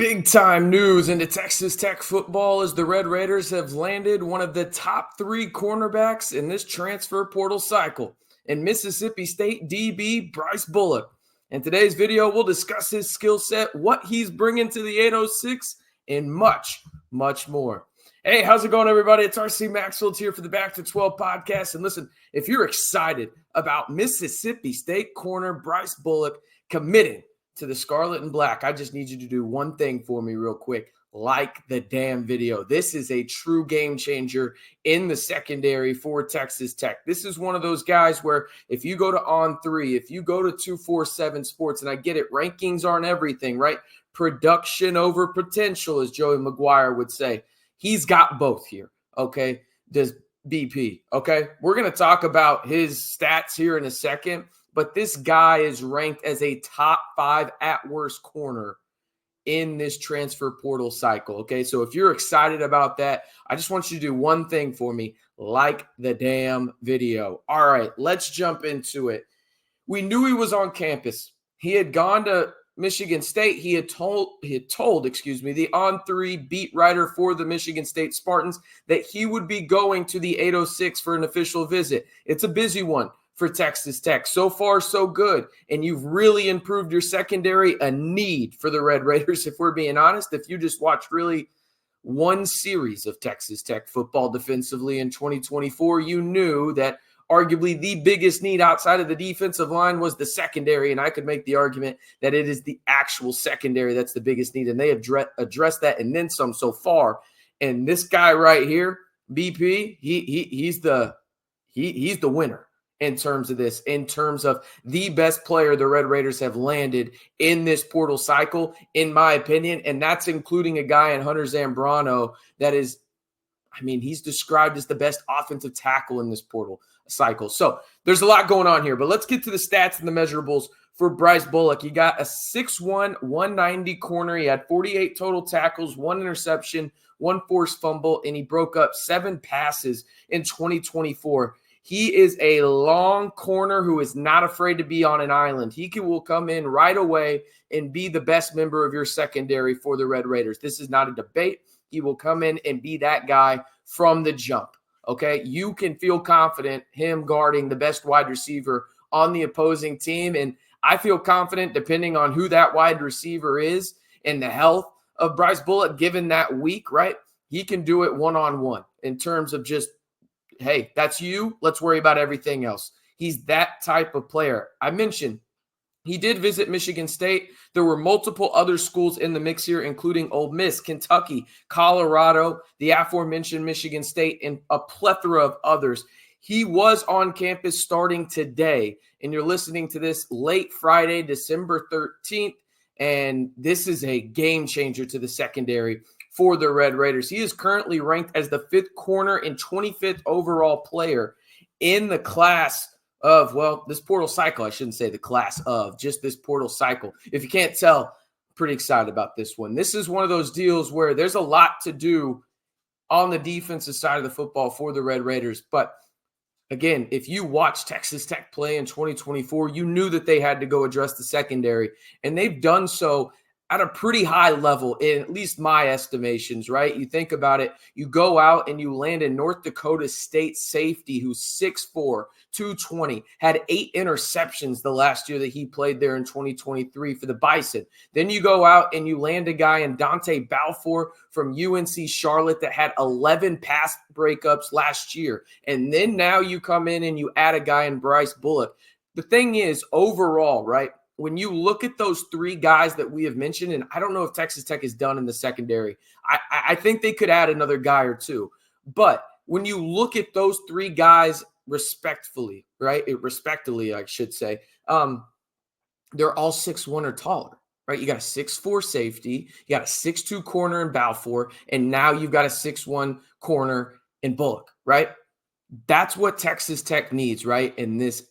Big time news into Texas Tech football as the Red Raiders have landed one of the top three cornerbacks in this transfer portal cycle in Mississippi State DB Brice Pollock. In today's video, we'll discuss his skill set, what he's bringing to the 806, and much, much more. Hey, how's it going, everybody? It's RC Maxfield here for the Back to 12 podcast. And listen, if you're excited about Mississippi State corner Brice Pollock committing to the Scarlet and Black, I just need you to do one thing for me real quick. Like the damn video. This is a true game changer in the secondary for Texas Tech. This is one of those guys where if you go to On3, if you go to 247 Sports, and I get it, rankings aren't everything, right? Production over potential, as Joey McGuire would say. He's got both here, okay? Does BP, okay? We're going to talk about his stats here in a second, but this guy is ranked as a top 5 at worst corner in this transfer portal cycle, okay? So if you're excited about that, I just want you to do one thing for me. Like the damn video. All right, let's jump into it. We knew he was on campus. He had gone to Michigan State. He had told the On3 beat writer for the Michigan State Spartans that he would be going to the 806 for an official visit. It's a busy one for Texas Tech. So far, so good. And you've really improved your secondary, a need for the Red Raiders, if we're being honest. If you just watched really one series of Texas Tech football defensively in 2024, you knew that arguably the biggest need outside of the defensive line was the secondary. And I could make the argument that it is the actual secondary that's the biggest need. And they have addressed that and then some so far. And this guy right here, BP, he's the winner in terms of this, in terms of the best player the Red Raiders have landed in this portal cycle, in my opinion. And that's including a guy in Hunter Zambrano that is, he's described as the best offensive tackle in this portal cycle. So there's a lot going on here, but let's get to the stats and the measurables for Brice Pollock. He got a 6'1", 190 corner. He had 48 total tackles, 1 interception, 1 forced fumble, and he broke up 7 passes in 2024. He is a long corner who is not afraid to be on an island. Will come in right away and be the best member of your secondary for the Red Raiders. This is not a debate. He will come in and be that guy from the jump, okay? You can feel confident him guarding the best wide receiver on the opposing team, and I feel confident depending on who that wide receiver is and the health of Brice Pollock given that week, right? He can do it one-on-one in terms of just, hey, that's you. Let's worry about everything else. He's that type of player. I mentioned he did visit Michigan State. There were multiple other schools in the mix here, including Ole Miss, Kentucky, Colorado, the aforementioned Michigan State, and a plethora of others. He was on campus starting today, and you're listening to this late Friday, December 13th, and this is a game changer to the secondary for the Red Raiders. He is currently ranked as the 5th corner and 25th overall player in the class of, this portal cycle. I shouldn't say the class of, just this portal cycle. If you can't tell, I'm pretty excited about this one. This is one of those deals where there's a lot to do on the defensive side of the football for the Red Raiders. But again, if you watch Texas Tech play in 2024, you knew that they had to go address the secondary, and they've done so at a pretty high level, in at least my estimations, right? You think about it, you go out and you land in North Dakota State safety who's 6'4", 220, had 8 interceptions the last year that he played there in 2023 for the Bison. Then you go out and you land a guy in Dante Balfour from UNC Charlotte that had 11 pass breakups last year. And then now you come in and you add a guy in Brice Pollock. The thing is, overall, right, when you look at those 3 guys that we have mentioned, and I don't know if Texas Tech is done in the secondary. I think they could add another guy or two. But when you look at those 3 guys respectfully, right, respectively, I should say, they're all 6'1" or taller, right? You got a 6'4" safety, you got a 6'2" corner in Balfour, and now you've got a 6'1" corner in Pollock, right? That's what Texas Tech needs, right, in this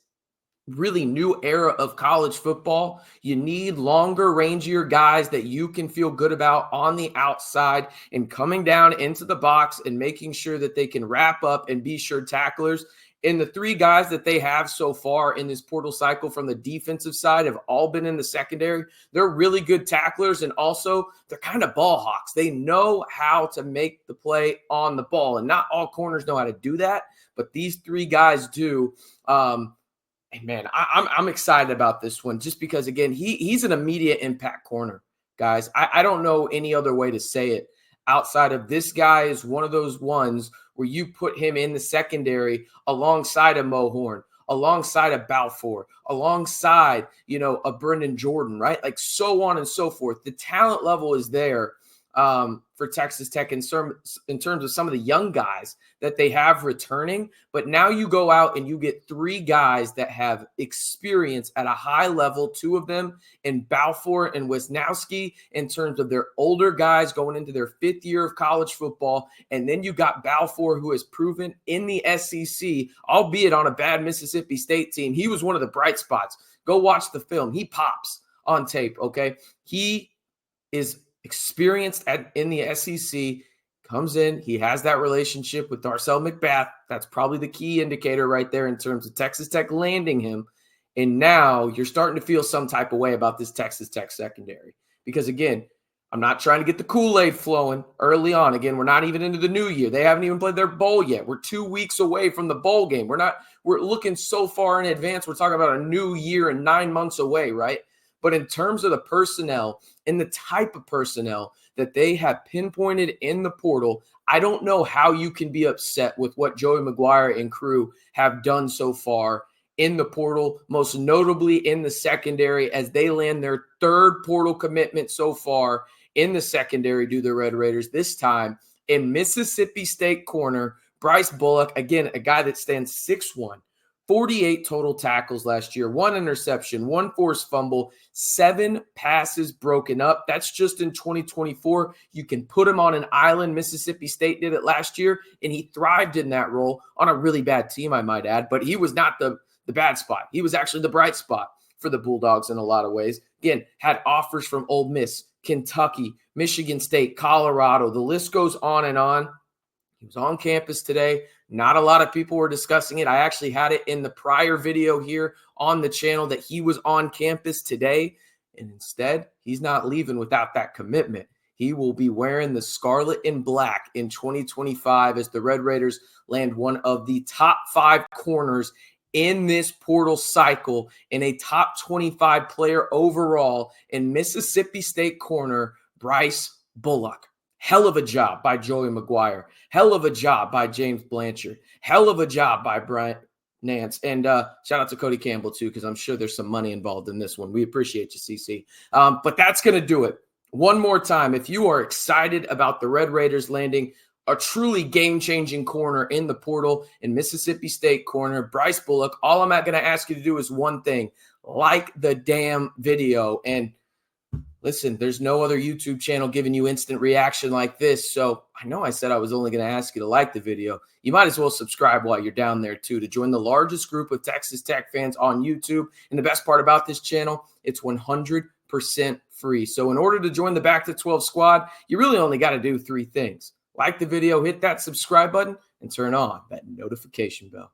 really new era of college football. You need longer, rangier guys that you can feel good about on the outside and coming down into the box and making sure that they can wrap up and be sure tacklers. And the three guys that they have so far in this portal cycle from the defensive side have all been in the secondary. They're really good tacklers, and also they're kind of ball hawks. They know how to make the play on the ball, and not all corners know how to do that, but these three guys do. And man, I'm excited about this one just because, again, he's an immediate impact corner, guys. I don't know any other way to say it outside of this guy is one of those ones where you put him in the secondary alongside a Mohorn, alongside a Balfour, alongside, a Brendan Jordan, right? Like so on and so forth. The talent level is there for Texas Tech in terms of some of the young guys that they have returning. But now you go out and you get three guys that have experience at a high level, two of them in Balfour and Wisnowski in terms of their older guys going into their fifth year of college football. And then you got Balfour, who has proven in the SEC, albeit on a bad Mississippi State team, he was one of the bright spots. Go watch the film. He pops on tape, okay? He is experienced in the SEC, comes in, he has that relationship with Darcel McBath. That's probably the key indicator right there in terms of Texas Tech landing him. And now you're starting to feel some type of way about this Texas Tech secondary. Because again, I'm not trying to get the Kool-Aid flowing early on. Again, we're not even into the new year. They haven't even played their bowl yet. We're 2 weeks away from the bowl game. We're looking so far in advance. We're talking about a new year and 9 months away, right? But in terms of the personnel and the type of personnel that they have pinpointed in the portal, I don't know how you can be upset with what Joey McGuire and crew have done so far in the portal, most notably in the secondary, as they land their third portal commitment so far in the secondary to the Red Raiders, this time in Mississippi State corner, Brice Pollock, again, a guy that stands 6'1", 48 total tackles last year, 1 interception, 1 forced fumble, 7 passes broken up. That's just in 2024. You can put him on an island. Mississippi State did it last year, and he thrived in that role on a really bad team, I might add. But he was not the bad spot. He was actually the bright spot for the Bulldogs in a lot of ways. Again, had offers from Ole Miss, Kentucky, Michigan State, Colorado. The list goes on and on. He was on campus today. Not a lot of people were discussing it. I actually had it in the prior video here on the channel that he was on campus today. And instead, he's not leaving without that commitment. He will be wearing the scarlet and black in 2025 as the Red Raiders land one of the top 5 corners in this portal cycle and a top 25 player overall in Mississippi State corner, Brice Pollock. Hell of a job by Joey McGuire. Hell of a job by James Blanchard. Hell of a job by Bryant Nance. And shout out to Cody Campbell, too, because I'm sure there's some money involved in this one. We appreciate you, CC. But that's going to do it. One more time, if you are excited about the Red Raiders landing a truly game-changing corner in the portal in Mississippi State corner, Brice Pollock, all I'm going to ask you to do is one thing. Like the damn video. And listen, there's no other YouTube channel giving you instant reaction like this. So I know I said I was only going to ask you to like the video. You might as well subscribe while you're down there too, to join the largest group of Texas Tech fans on YouTube. And the best part about this channel, it's 100% free. So in order to join the Back to 12 squad, you really only got to do 3 things. Like the video, hit that subscribe button, and turn on that notification bell.